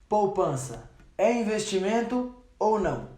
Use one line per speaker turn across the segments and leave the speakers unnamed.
Poupança é investimento ou não?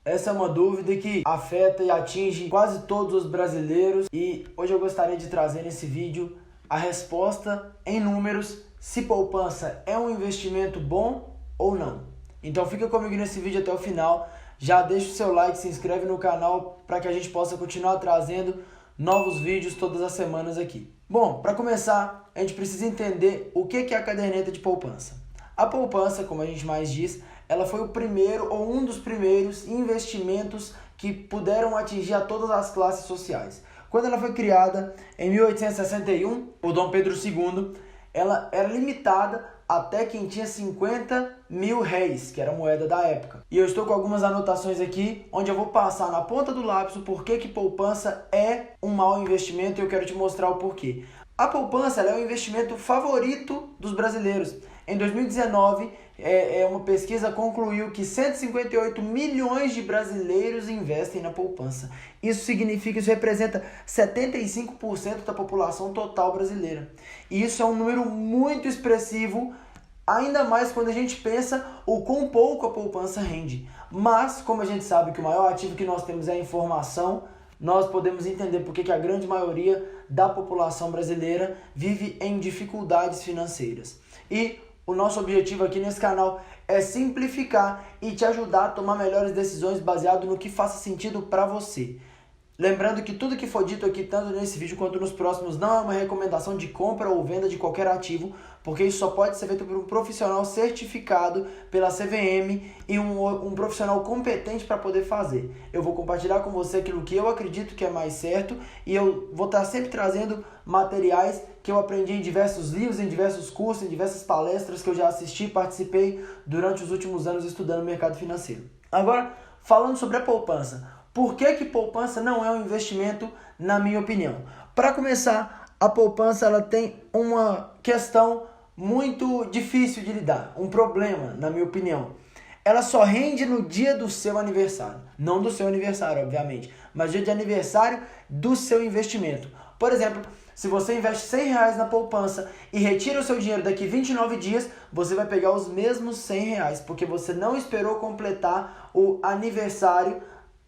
Essa é uma dúvida que afeta e atinge quase todos os brasileiros e hoje eu gostaria de trazer nesse vídeo a resposta em números se poupança é um investimento bom ou não. Então fica comigo nesse vídeo até o final, já deixa o seu like, se inscreve no canal para que a gente possa continuar trazendo novos vídeos todas as semanas aqui. Bom, para começar, a gente precisa entender o que é a caderneta de poupança. A poupança, como a gente mais diz, ela foi o primeiro ou um dos primeiros investimentos que puderam atingir a todas as classes sociais. Quando ela foi criada em 1861, por Dom Pedro II, ela era limitada até quem tinha 50 mil réis, que era a moeda da época. E eu estou com algumas anotações aqui, onde eu vou passar na ponta do lápis o porquê que poupança é um mau investimento e eu quero te mostrar o porquê. A poupança ela é o investimento favorito dos brasileiros. Em 2019, uma pesquisa concluiu que 158 milhões de brasileiros investem na poupança. Isso representa 75% da população total brasileira. E isso é um número muito expressivo, ainda mais quando a gente pensa o quão pouco a poupança rende. Mas, como a gente sabe que o maior ativo que nós temos é a informação, nós podemos entender por que a grande maioria da população brasileira vive em dificuldades financeiras. E o nosso objetivo aqui nesse canal é simplificar e te ajudar a tomar melhores decisões baseado no que faça sentido para você. Lembrando que tudo que for dito aqui, tanto nesse vídeo quanto nos próximos, não é uma recomendação de compra ou venda de qualquer ativo, porque isso só pode ser feito por um profissional certificado pela CVM e um profissional competente para poder fazer. Eu vou compartilhar com você aquilo que eu acredito que é mais certo e eu vou estar sempre trazendo materiais que eu aprendi em diversos livros, em diversos cursos, em diversas palestras que eu já assisti e participei durante os últimos anos estudando o mercado financeiro. Agora, falando sobre a poupança. Por que poupança não é um investimento, na minha opinião? Para começar, a poupança ela tem uma questão muito difícil de lidar, um problema, na minha opinião. Ela só rende no dia do seu aniversário. Não do seu aniversário, obviamente, mas dia de aniversário do seu investimento. Por exemplo, se você investe R$100 na poupança e retira o seu dinheiro daqui 29 dias, você vai pegar os mesmos R$100, porque você não esperou completar o aniversário.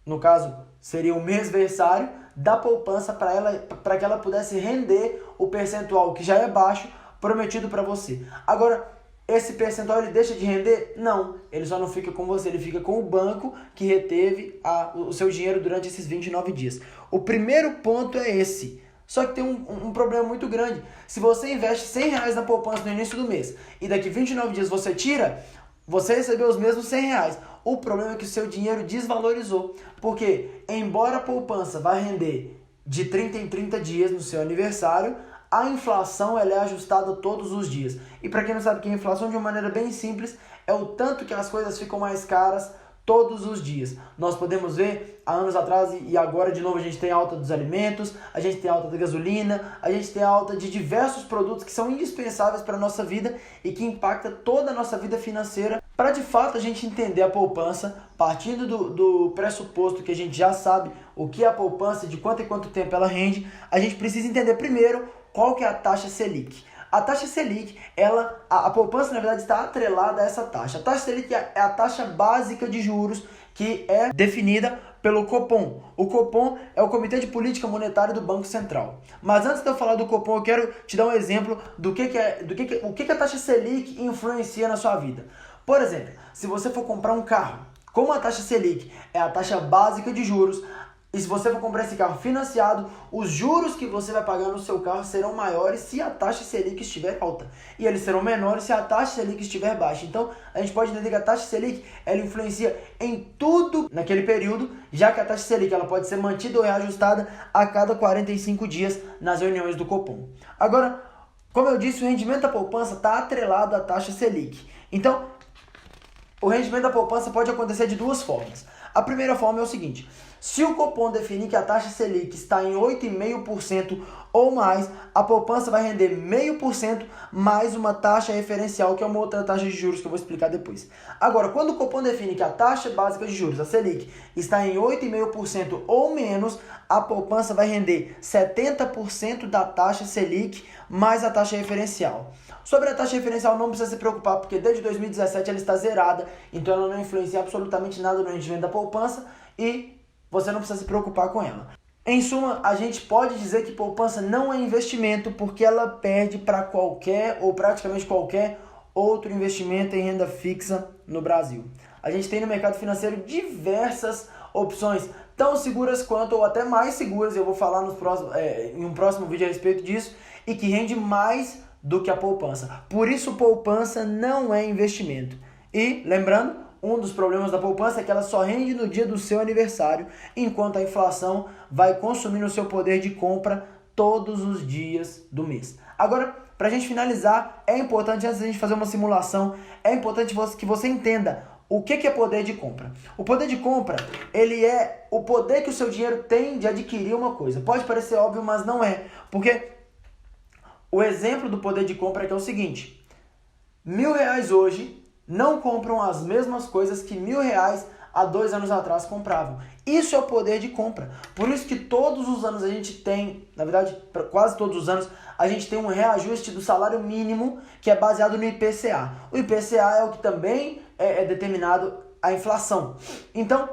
No caso, seria o mêsversário da poupança para que ela pudesse render o percentual que já é baixo prometido para você. Agora, esse percentual ele deixa de render? Não, ele só não fica com você, ele fica com o banco que reteve o seu dinheiro durante esses 29 dias. O primeiro ponto é esse. Só que tem um problema muito grande. Se você investe R$100 na poupança no início do mês e daqui 29 dias você tira, você recebeu os mesmos R$100. O problema é que o seu dinheiro desvalorizou. Porque, embora a poupança vá render de 30 em 30 dias no seu aniversário, a inflação ela é ajustada todos os dias. E para quem não sabe que a inflação, de uma maneira bem simples, é o tanto que as coisas ficam mais caras todos os dias. Nós podemos ver, há anos atrás e agora de novo a gente tem alta dos alimentos, a gente tem alta da gasolina, a gente tem alta de diversos produtos que são indispensáveis para a nossa vida e que impacta toda a nossa vida financeira. Para de fato a gente entender a poupança, partindo do pressuposto que a gente já sabe o que é a poupança, de quanto em quanto tempo ela rende, a gente precisa entender primeiro qual que é a taxa Selic. A taxa Selic, a poupança na verdade está atrelada a essa taxa. A taxa Selic é a taxa básica de juros que é definida pelo Copom. O Copom é o Comitê de Política Monetária do Banco Central. Mas antes de eu falar do Copom, eu quero te dar um exemplo do que a taxa Selic influencia na sua vida. Por exemplo, se você for comprar um carro, como a taxa Selic é a taxa básica de juros, e se você for comprar esse carro financiado, os juros que você vai pagar no seu carro serão maiores se a taxa Selic estiver alta. E eles serão menores se a taxa Selic estiver baixa. Então, a gente pode entender que a taxa Selic ela influencia em tudo naquele período, já que a taxa Selic ela pode ser mantida ou reajustada a cada 45 dias nas reuniões do Copom. Agora, como eu disse, o rendimento da poupança está atrelado à taxa Selic. Então, o rendimento da poupança pode acontecer de duas formas. A primeira forma é o seguinte: se o Copom definir que a taxa Selic está em 8,5% ou mais, a poupança vai render 0,5% mais uma taxa referencial, que é uma outra taxa de juros que eu vou explicar depois. Agora, quando o Copom define que a taxa básica de juros, a Selic, está em 8,5% ou menos, a poupança vai render 70% da taxa Selic mais a taxa referencial. Sobre a taxa referencial não precisa se preocupar, porque desde 2017 ela está zerada, então ela não influencia absolutamente nada no rendimento da poupança e você não precisa se preocupar com ela. Em suma, a gente pode dizer que poupança não é investimento porque ela perde para qualquer ou praticamente qualquer outro investimento em renda fixa no Brasil. A gente tem no mercado financeiro diversas opções, tão seguras quanto ou até mais seguras, eu vou falar em um próximo vídeo a respeito disso, e que rende mais do que a poupança. Por isso, poupança não é investimento. E, lembrando, um dos problemas da poupança é que ela só rende no dia do seu aniversário, enquanto a inflação vai consumindo o seu poder de compra todos os dias do mês. Agora, para a gente finalizar, é importante, antes da gente fazer uma simulação, é importante que você entenda o que é poder de compra. O poder de compra, ele é o poder que o seu dinheiro tem de adquirir uma coisa. Pode parecer óbvio, mas não é. Porque o exemplo do poder de compra é que é o seguinte: R$1.000 hoje não compram as mesmas coisas que R$1.000 há 2 anos atrás compravam. Isso é o poder de compra. Por isso que todos os anos a gente tem, na verdade, quase todos os anos, a gente tem um reajuste do salário mínimo que é baseado no IPCA. O IPCA é o que também é determinado a inflação. Então,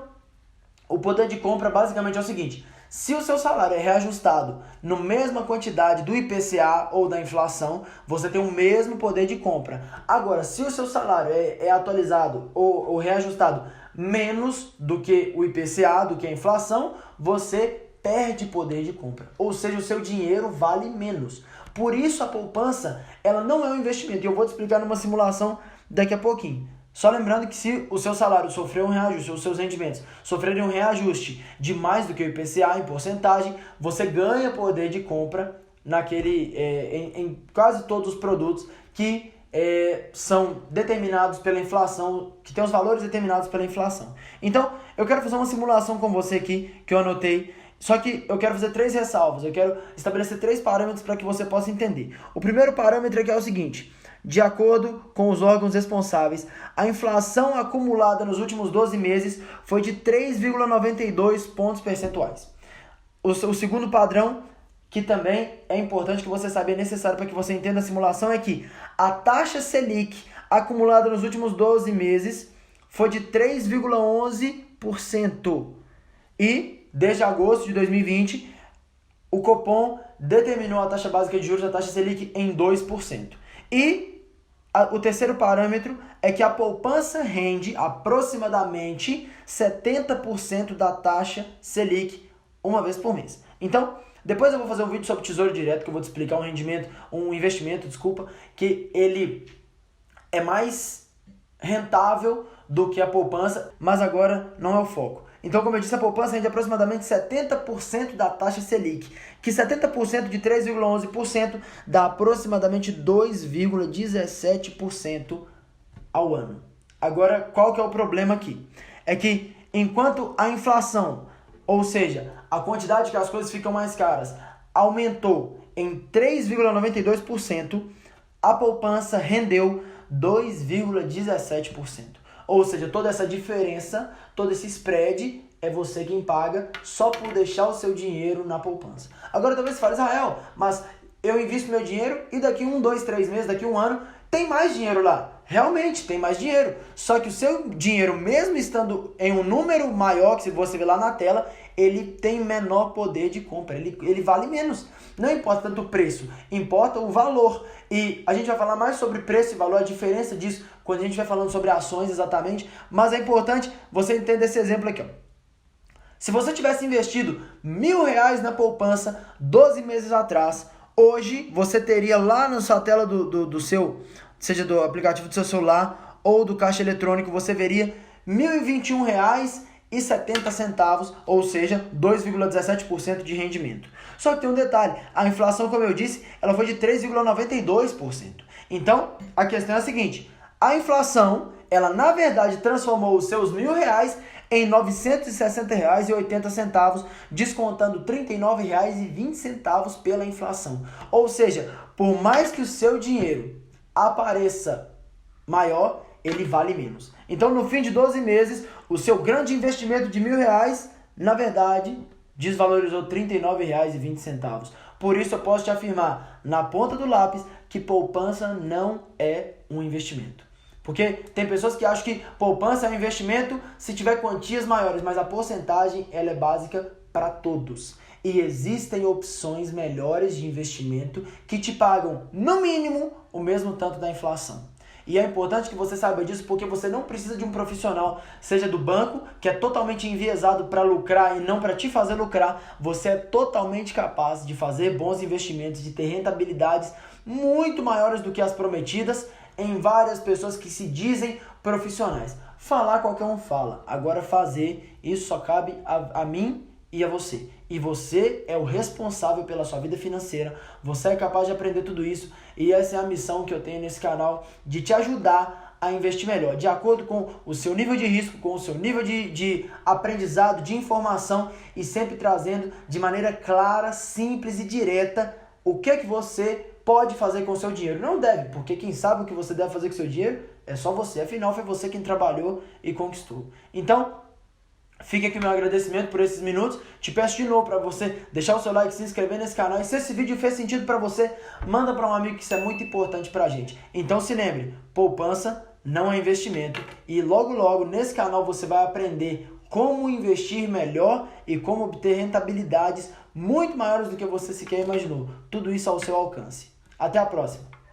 o poder de compra basicamente é o seguinte: se o seu salário é reajustado na mesma quantidade do IPCA ou da inflação, você tem o mesmo poder de compra. Agora, se o seu salário é atualizado ou reajustado menos do que o IPCA, do que a inflação, você perde poder de compra. Ou seja, o seu dinheiro vale menos. Por isso a poupança, ela não é um investimento. E eu vou te explicar numa simulação daqui a pouquinho. Só lembrando que se o seu salário sofrer um reajuste, os seus rendimentos sofrerem um reajuste de mais do que o IPCA em porcentagem, você ganha poder de compra em quase todos os produtos que são determinados pela inflação, que tem os valores determinados pela inflação. Então, eu quero fazer uma simulação com você aqui, que eu anotei, só que eu quero fazer 3 ressalvas, eu quero estabelecer 3 parâmetros para que você possa entender. O primeiro parâmetro é o seguinte: de acordo com os órgãos responsáveis, a inflação acumulada nos últimos 12 meses foi de 3,92 pontos percentuais. O segundo padrão, que também é importante que você saiba, é necessário para que você entenda a simulação, é que a taxa Selic acumulada nos últimos 12 meses foi de 3,11%. E, desde agosto de 2020, o Copom determinou a taxa básica de juros, a taxa Selic, em 2%. E o terceiro parâmetro é que a poupança rende aproximadamente 70% da taxa Selic uma vez por mês. Então, depois eu vou fazer um vídeo sobre Tesouro Direto, que eu vou te explicar um investimento, que ele é mais rentável do que a poupança, mas agora não é o foco. Então, como eu disse, a poupança rende aproximadamente 70% da taxa Selic, que 70% de 3,11% dá aproximadamente 2,17% ao ano. Agora, qual que é o problema aqui? É que enquanto a inflação, ou seja, a quantidade que as coisas ficam mais caras, aumentou em 3,92%, a poupança rendeu 2,17%. Ou seja, toda essa diferença, todo esse spread, é você quem paga só por deixar o seu dinheiro na poupança. Agora talvez você fale: Israel, mas eu invisto meu dinheiro e daqui 1, 2, 3 meses, daqui 1 ano, tem mais dinheiro lá. Realmente, tem mais dinheiro. Só que o seu dinheiro, mesmo estando em um número maior, que você vê lá na tela, ele tem menor poder de compra. Ele vale menos. Não importa tanto o preço, importa o valor. E a gente vai falar mais sobre preço e valor, a diferença disso, quando a gente vai falando sobre ações exatamente. Mas é importante você entender esse exemplo aqui, ó. Se você tivesse investido R$1.000 na poupança 12 meses atrás, hoje você teria lá na sua tela do seu, seja do aplicativo do seu celular ou do caixa eletrônico, você veria R$1.021,70, ou seja, 2,17% de rendimento. Só que tem um detalhe: a inflação, como eu disse, ela foi de 3,92%. Então, a questão é a seguinte: a inflação, ela na verdade transformou os seus R$1.000 em R$ 960,80, descontando R$ 39,20 pela inflação. Ou seja, por mais que o seu dinheiro apareça maior, ele vale menos. Então, no fim de 12 meses, o seu grande investimento de R$ 1.000, na verdade, desvalorizou R$ 39,20. Por isso, eu posso te afirmar, na ponta do lápis, que poupança não é um investimento. Porque tem pessoas que acham que poupança é um investimento se tiver quantias maiores, mas a porcentagem ela é básica para todos. E existem opções melhores de investimento que te pagam, no mínimo, o mesmo tanto da inflação. E é importante que você saiba disso porque você não precisa de um profissional, seja do banco, que é totalmente enviesado para lucrar e não para te fazer lucrar. Você é totalmente capaz de fazer bons investimentos, de ter rentabilidades muito maiores do que as prometidas em várias pessoas que se dizem profissionais. Falar qualquer um fala, agora fazer, isso só cabe a mim e a você. E você é o responsável pela sua vida financeira, você é capaz de aprender tudo isso e essa é a missão que eu tenho nesse canal, de te ajudar a investir melhor, de acordo com o seu nível de risco, com o seu nível de aprendizado, de informação e sempre trazendo de maneira clara, simples e direta o que você pode fazer com o seu dinheiro. Não deve, porque quem sabe o que você deve fazer com o seu dinheiro é só você, afinal foi você quem trabalhou e conquistou. Então, fica aqui meu agradecimento por esses minutos. Te peço de novo para você deixar o seu like, se inscrever nesse canal. E se esse vídeo fez sentido para você, manda para um amigo, que isso é muito importante para a gente. Então se lembre, poupança não é investimento. E logo logo nesse canal você vai aprender como investir melhor e como obter rentabilidades muito maiores do que você sequer imaginou. Tudo isso ao seu alcance. Até a próxima!